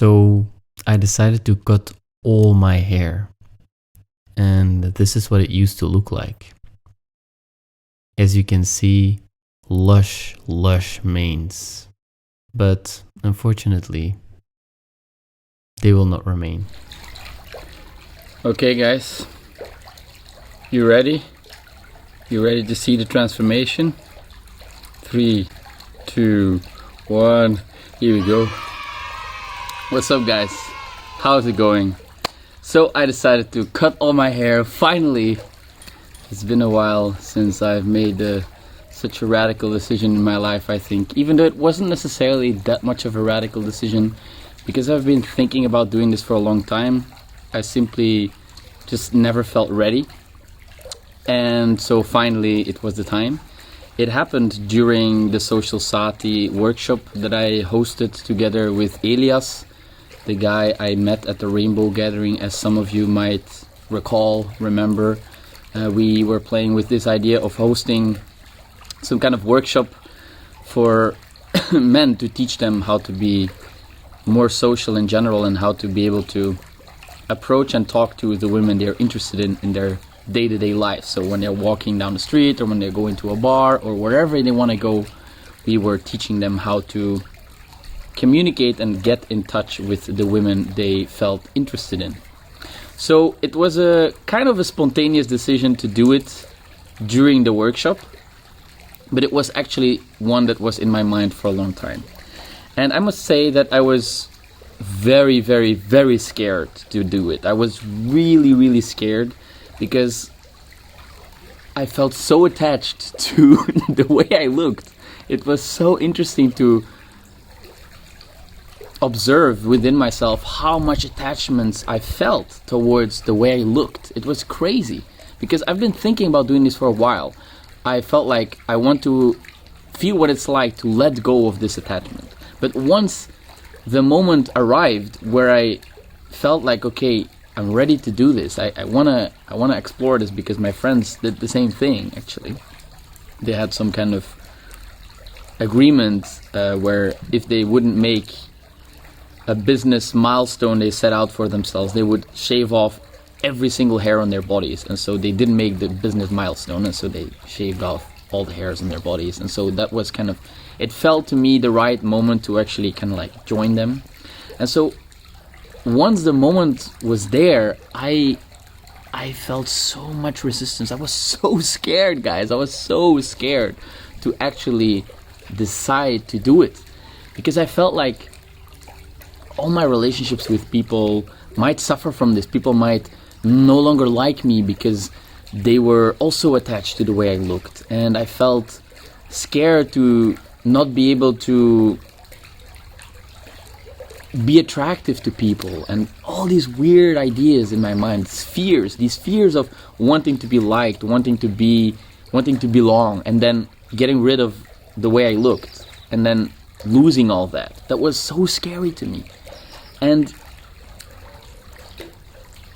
So I decided to cut all my hair, and this is what it used to look like. As you can see, lush manes, but unfortunately, they will not remain. Okay guys, you ready? You ready to see the transformation? 3, 2, 1, here we go. What's up guys? How's it going? So I decided to cut all my hair, finally. It's been a while since I've made such a radical decision in my life, I think. Even though it wasn't necessarily that much of a radical decision, because I've been thinking about doing this for a long time. I simply just never felt ready. And so finally it was the time. It happened during the Social Sati workshop that I hosted together with Elias, the guy I met at the Rainbow Gathering, as some of you might remember. We were playing with this idea of hosting some kind of workshop for men to teach them how to be more social in general and how to be able to approach and talk to the women they're interested in their day-to-day life. So when they're walking down the street or when they're going to a bar or wherever they want to go, we were teaching them how to communicate and get in touch with the women they felt interested in. So it was a kind of a spontaneous decision to do it during the workshop, but it was actually one that was in my mind for a long time. And I must say that I was very, very, very scared to do it. I was really, really scared because I felt so attached to the way I looked. It was so interesting to observe within myself how much attachments I felt towards the way I looked. It was crazy because I've been thinking about doing this for a while. I felt like I want to feel what it's like to let go of this attachment. But once the moment arrived where I felt like, okay, I'm ready to do this. I wanna explore this because my friends did the same thing. Actually, they had some kind of agreement where if they wouldn't make a business milestone they set out for themselves, they would shave off every single hair on their bodies. And so they didn't make the business milestone, and so they shaved off all the hairs on their bodies. And so that was kind of, it felt to me the right moment to actually kind of like join them. And so once the moment was there, I felt so much resistance. I was so scared, guys. I was so scared to actually decide to do it because I felt like all my relationships with people might suffer from this. People might no longer like me because they were also attached to the way I looked. And I felt scared to not be able to be attractive to people, and all these weird ideas in my mind, these fears of wanting to be liked, wanting to belong, and then getting rid of the way I looked, and then losing all that. That was so scary to me. And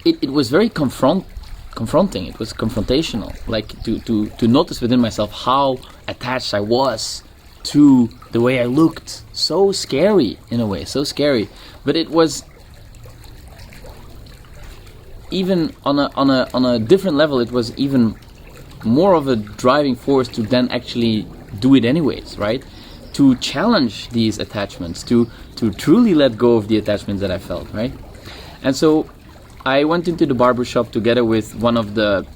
it was very confronting. It was confrontational, like to notice within myself how attached I was to the way I looked. So scary in a way, so scary. But it was even on a different level. It was even more of a driving force to then actually do it anyways, right? To challenge these attachments, to truly let go of the attachments that I felt, right? And so I went into the barbershop together with one of the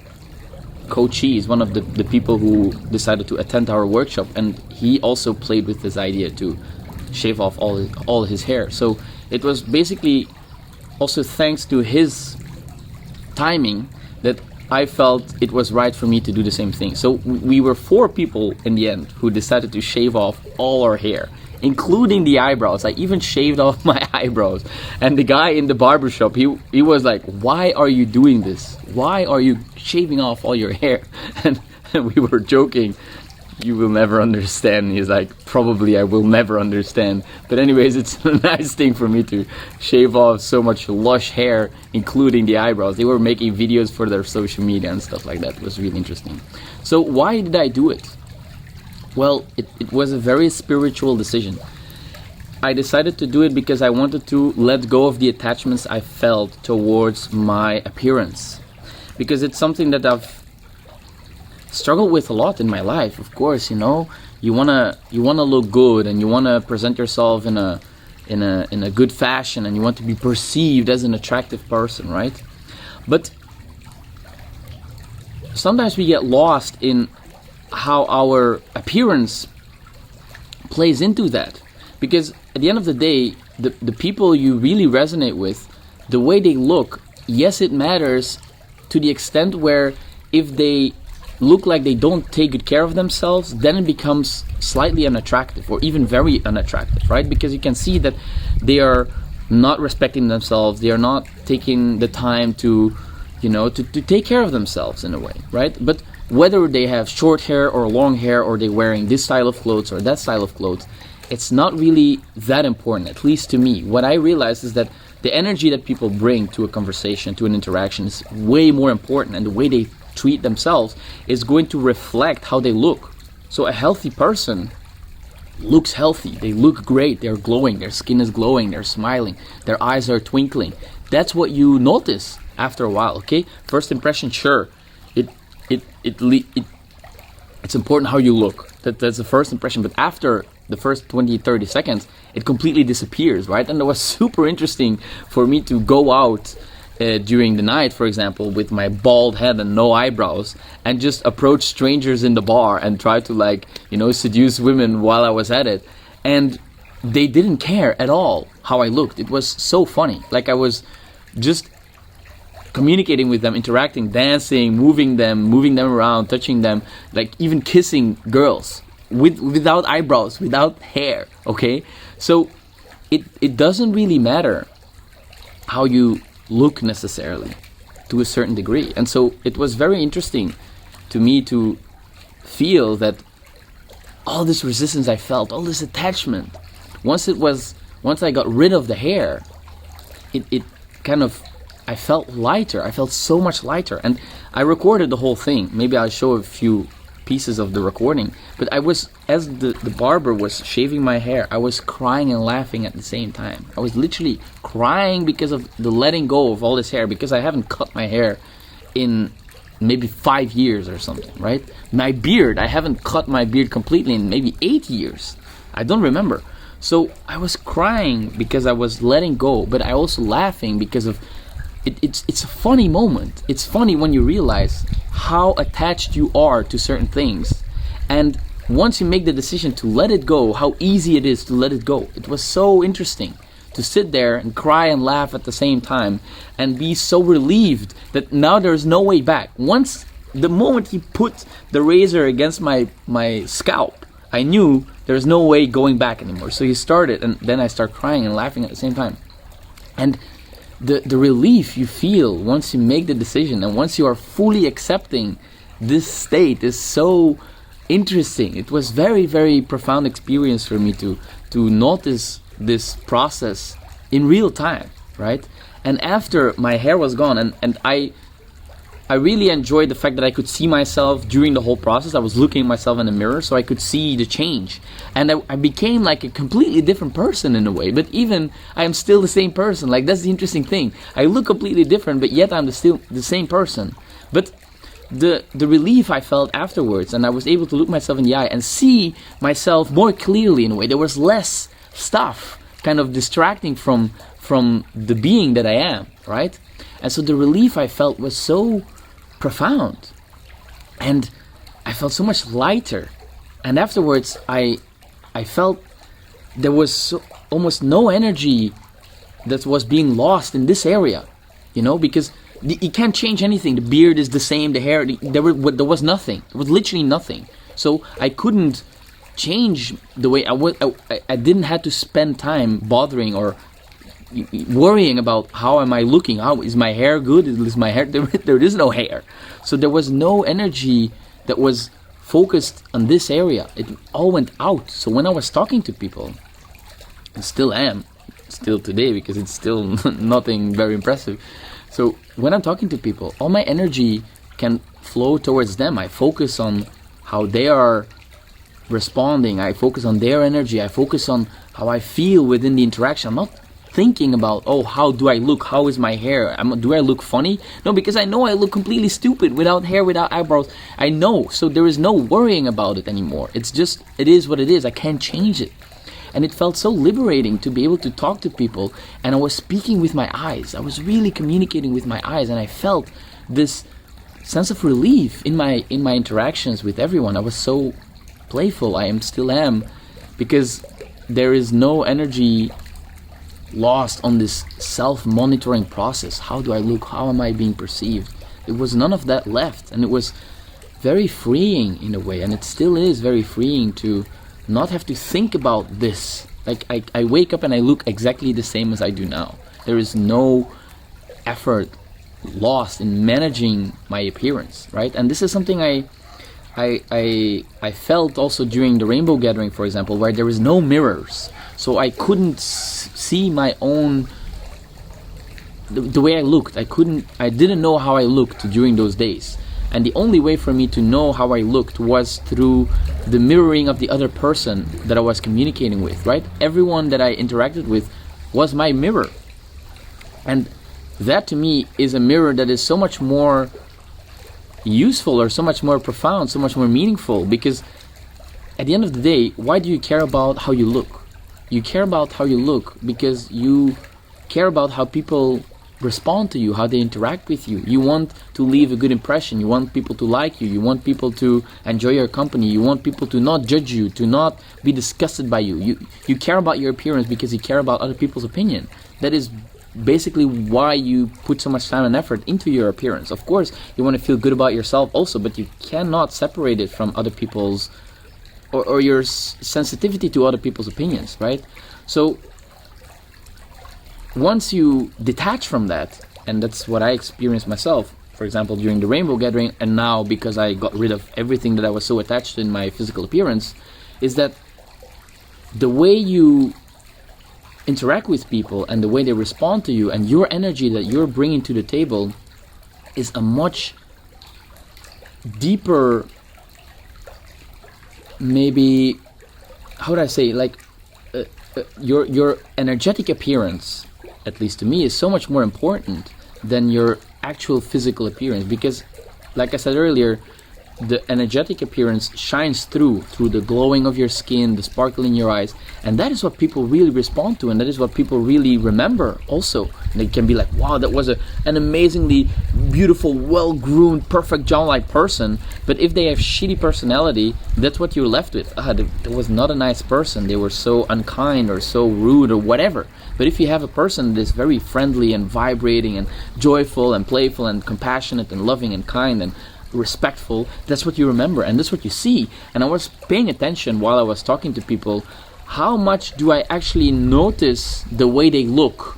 coachees, one of the people who decided to attend our workshop, and he also played with this idea to shave off all his hair. So it was basically also thanks to his timing that I felt it was right for me to do the same thing. So we were 4 people in the end who decided to shave off all our hair, including the eyebrows. I even shaved off my eyebrows. And the guy in the barbershop, he was like, "Why are you doing this? Why are you shaving off all your hair?" And we were joking, "You will never understand." He's like, "Probably I will never understand." But anyways, it's a nice thing for me to shave off so much lush hair, including the eyebrows. They were making videos for their social media and stuff like that. It was really interesting. So why did I do it? Well, it was a very spiritual decision. I decided to do it because I wanted to let go of the attachments I felt towards my appearance, because it's something that I've struggled with a lot in my life. Of course, you wanna look good, and you wanna present yourself in a good fashion, and you want to be perceived as an attractive person, right? But sometimes we get lost in how our appearance plays into that, because at the end of the day, the people you really resonate with, the way they look, yes, it matters to the extent where if they look like they don't take good care of themselves, then it becomes slightly unattractive, or even very unattractive, right? Because you can see that they are not respecting themselves, they are not taking the time to take care of themselves in a way, right? But whether they have short hair or long hair, or they're wearing this style of clothes or that style of clothes, it's not really that important, at least to me. What I realized is that the energy that people bring to a conversation, to an interaction, is way more important, and the way they treat themselves is going to reflect how they look. So a healthy person looks healthy, they look great, they're glowing, their skin is glowing, they're smiling, their eyes are twinkling. That's what you notice after a while, okay? First impression, sure, it's important how you look. That's the first impression, but after the first 20-30 seconds, it completely disappears, right? And it was super interesting for me to go out during the night, for example, with my bald head and no eyebrows, and just approach strangers in the bar and try to seduce women while I was at it. And they didn't care at all how I looked. It was so funny. Like, I was just communicating with them, interacting, dancing, moving them around, touching them, like even kissing girls without eyebrows, without hair, okay? So it doesn't really matter how you look necessarily, to a certain degree. And so it was very interesting to me to feel that all this resistance I felt, all this attachment, once I got rid of the hair, it kind of, I felt lighter. I felt so much lighter. And I recorded the whole thing. Maybe I'll show a few pieces of the recording. But I was, as the barber was shaving my hair, I was crying and laughing at the same time. I was literally crying because of the letting go of all this hair, because I haven't cut my hair in maybe 5 years or something, right? My beard, I haven't cut my beard completely in maybe 8 years. I don't remember. So I was crying because I was letting go, but I also laughing because of it's a funny moment. It's funny when you realize how attached you are to certain things, and once you make the decision to let it go, how easy it is to let it go. It was so interesting to sit there and cry and laugh at the same time, and be so relieved that now there's no way back. Once, the moment he put the razor against my scalp, I knew there's no way going back anymore. So he started, and then I start crying and laughing at the same time. And the relief you feel once you make the decision, and once you are fully accepting this state, is so interesting. It was very, very profound experience for me to notice this process in real time, right? And after my hair was gone, and I really enjoyed the fact that I could see myself during the whole process. I was looking at myself in the mirror, so I could see the change. And I became like a completely different person in a way. But even, I am still the same person. Like, that's the interesting thing. I look completely different, but yet I'm still the same person. But the relief I felt afterwards, and I was able to look myself in the eye and see myself more clearly in a way. There was less stuff kind of distracting from the being that I am, right? And so the relief I felt was so profound, and I felt so much lighter. And afterwards I felt there was almost no energy that was being lost in this area, because you can't change anything. The beard is the same, the hair, there was nothing. There was literally nothing. So I couldn't change the way I didn't have to spend time bothering or worrying about how am I looking, how is my hair good, is my hair there is no hair. So there was no energy that was focused on this area. It all went out. So when I was talking to people, and still am, still today, because it's still nothing very impressive. So when I'm talking to people, all my energy can flow towards them. I focus on how they are responding. I focus on their energy. I focus on how I feel within the interaction. I'm not thinking about, oh, how do I look? How is my hair? Do I look funny? No, because I know I look completely stupid without hair, without eyebrows. I know, so there is no worrying about it anymore. It's just, it is what it is. I can't change it. And it felt so liberating to be able to talk to people, and I was speaking with my eyes. I was really communicating with my eyes, and I felt this sense of relief in my interactions with everyone. I was so playful. Still am, because there is no energy lost on this self-monitoring process. How do I look? How am I being perceived? There was none of that left, and it was very freeing in a way, and it still is very freeing to not have to think about this. Like I wake up and I look exactly the same as I do now. There is no effort lost in managing my appearance, right? And this is something I felt also during the rainbow gathering, for example, where there was no mirrors, so I couldn't see my own the way I looked. I didn't know how I looked during those days. And the only way for me to know how I looked was through the mirroring of the other person that I was communicating with, right? Everyone that I interacted with was my mirror. And that to me is a mirror that is so much more useful, or so much more profound, so much more meaningful, because at the end of the day, why do you care about how you look? You care about how you look because you care about how people respond to you, how they interact with you. You want to leave a good impression. You want people to like you. You want people to enjoy your company. You want people to not judge you, to not be disgusted by you. You care about your appearance because you care about other people's opinion. That is basically why you put so much time and effort into your appearance. Of course, you want to feel good about yourself also, but you cannot separate it from other people's or your sensitivity to other people's opinions, right? So once you detach from that, and that's what I experienced myself, for example, during the rainbow gathering, and now because I got rid of everything that I was so attached to in my physical appearance, is that the way you interact with people and the way they respond to you and your energy that you're bringing to the table is a much deeper, maybe, how would I say, like your energetic appearance, at least to me, is so much more important than your actual physical appearance, because like I said earlier, the energetic appearance shines through the glowing of your skin, the sparkle in your eyes, and that is what people really respond to, and that is what people really remember also. And they can be like, wow, that was an amazingly beautiful, well-groomed, perfect John-like person, but if they have shitty personality, that's what you're left with. That was not a nice person, they were so unkind or so rude or whatever. But if you have a person that is very friendly and vibrating and joyful and playful and compassionate and loving and kind and respectful, that's what you remember and that's what you see. And I was paying attention while I was talking to people, how much do I actually notice the way they look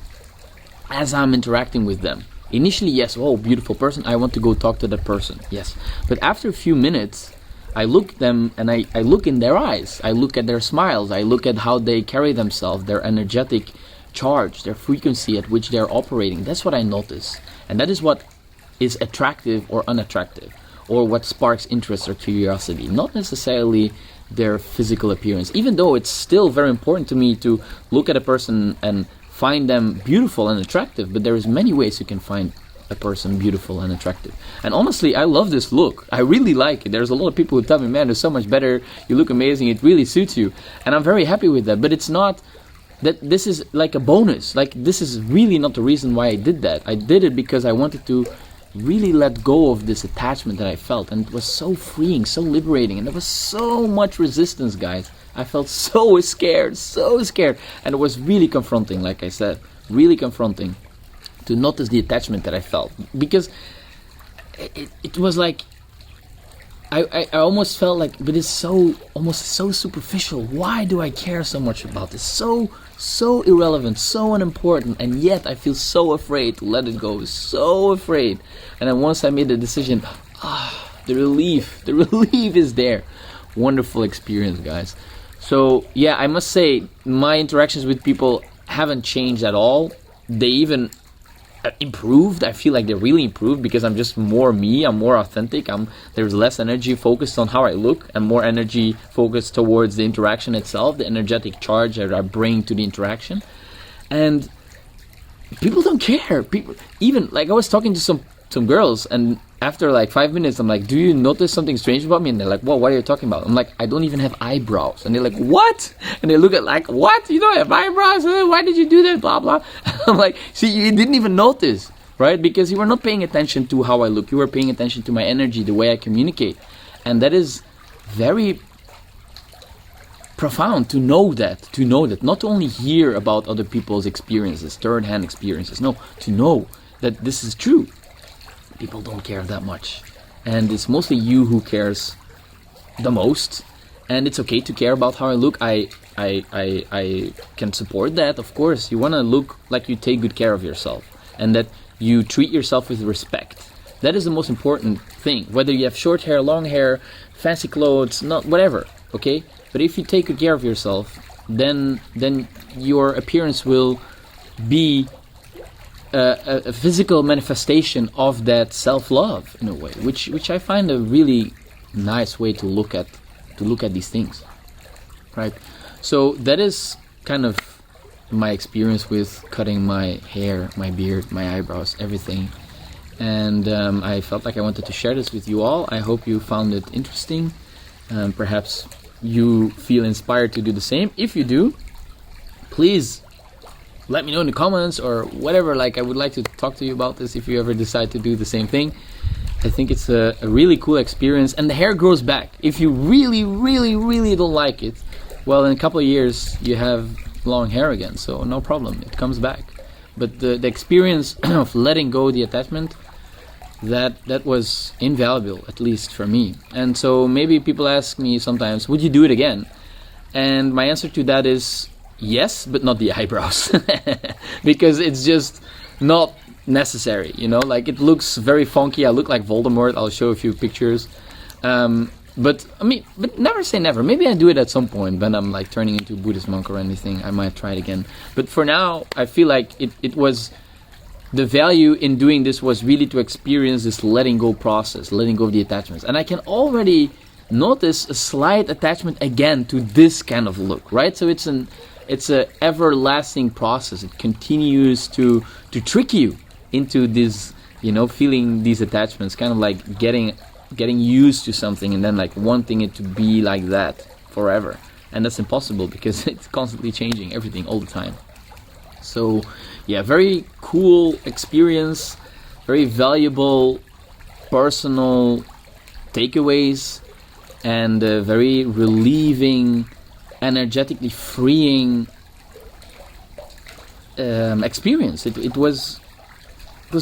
as I'm interacting with them. Initially, yes, oh, beautiful person, I want to go talk to that person, yes. But after a few minutes, I look at them and I look in their eyes, I look at their smiles, I look at how they carry themselves, their energetic charge, their frequency at which they're operating. That's what I notice, and that is what is attractive or unattractive, or what sparks interest or curiosity, not necessarily their physical appearance, even though it's still very important to me to look at a person and find them beautiful and attractive. But there is many ways you can find a person beautiful and attractive. And honestly, I love this look. I really like it. There's a lot of people who tell me, man, it's so much better, you look amazing, it really suits you, and I'm very happy with that. But it's not that this is like a bonus. Like, this is really not the reason why I did that. I did it because I wanted to really let go of this attachment that I felt, and it was so freeing, so liberating, and there was so much resistance, guys. I felt so scared, and it was really confronting, like I said, really confronting to notice the attachment that I felt, because it was like I almost felt like, but it's so almost so superficial. Why do I care so much about this? So irrelevant, so unimportant, and yet I feel so afraid to let it go, so afraid. And then once I made the decision, the relief is there. Wonderful experience, guys. So yeah, I must say my interactions with people haven't changed at all. They even improved. I feel like they're really improved because I'm just more me. I'm more authentic. There's less energy focused on how I look and more energy focused towards the interaction itself, the energetic charge that I bring to the interaction. And people don't care. People, even like I was talking to some girls, and after like 5 minutes, I'm like, "Do you notice something strange about me?" And they're like, "Well, what are you talking about?" I'm like, "I don't even have eyebrows." And they're like, "What?" And they look at like, "What? You don't have eyebrows? Why did you do that?" Blah blah. I'm like, "See, you didn't even notice, right? Because you were not paying attention to how I look. You were paying attention to my energy, the way I communicate, and that is very profound to know that. Not to only hear about other people's experiences, third-hand experiences. No, to know that this is true. People don't care that much, and it's mostly you who cares the most. And it's okay to care about how I look. I can support that. Of course, you want to look like you take good care of yourself, and that you treat yourself with respect. That is the most important thing. Whether you have short hair, long hair, fancy clothes, not whatever. Okay, but if you take good care of yourself, then your appearance will be a physical manifestation of that self-love in a way, which I find a really nice way to look at these things, right? So that is kind of my experience with cutting my hair, my beard, my eyebrows, everything, and I felt like I wanted to share this with you all. I hope you found it interesting. Perhaps you feel inspired to do the same. If you do, please let me know in the comments or whatever. Like, I would like to talk to you about this if you ever decide to do the same thing. I think it's a really cool experience, and the hair grows back. If you really, really, really don't like it, well, in a couple of years you have long hair again, so no problem, it comes back. But the experience of letting go the attachment, that was invaluable, at least for me. And so maybe people ask me sometimes, would you do it again? And my answer to that is yes, but not the eyebrows. Because it's just not necessary, you know? Like, it looks very funky. I look like Voldemort. I'll show a few pictures. But never say never. Maybe I do it at some point when I'm like turning into a Buddhist monk or anything. I might try it again. But for now, I feel like it was... The value in doing this was really to experience this letting go process, letting go of the attachments. And I can already notice a slight attachment again to this kind of look, right? So it's a everlasting process. It continues to trick you into this, you know, feeling these attachments, kind of like getting used to something and then like wanting it to be like that forever. And that's impossible because it's constantly changing everything all the time. So yeah, very cool experience, very valuable personal takeaways, and very relieving, energetically freeing experience. It was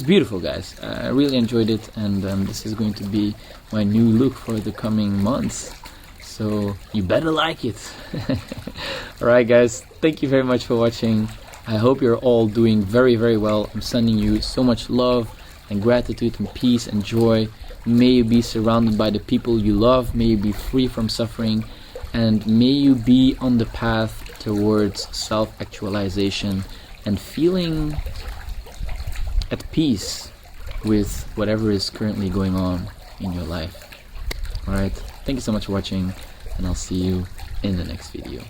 beautiful, guys. I really enjoyed it, and this is going to be my new look for the coming months. So you better like it. Alright, guys, thank you very much for watching. I hope you're all doing very, very well. I'm sending you so much love and gratitude and peace and joy. May you be surrounded by the people you love. May you be free from suffering. And may you be on the path towards self-actualization and feeling at peace with whatever is currently going on in your life. Alright, thank you so much for watching, and I'll see you in the next video.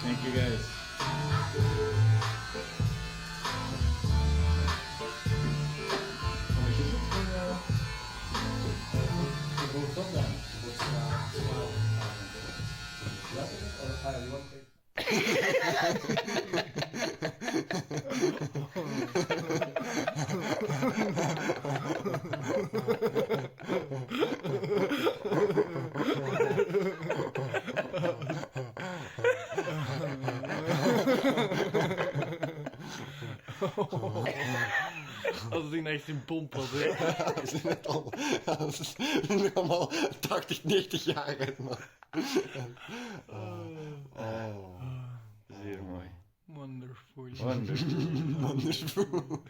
Thank you, guys. Als het ding echt in pomp was, hè. Dat is net al... Dat is nu allemaal 80, 90 jaar uit, man. Oh. Zeer mooi. Wonderful. Wonderful. Wonderful.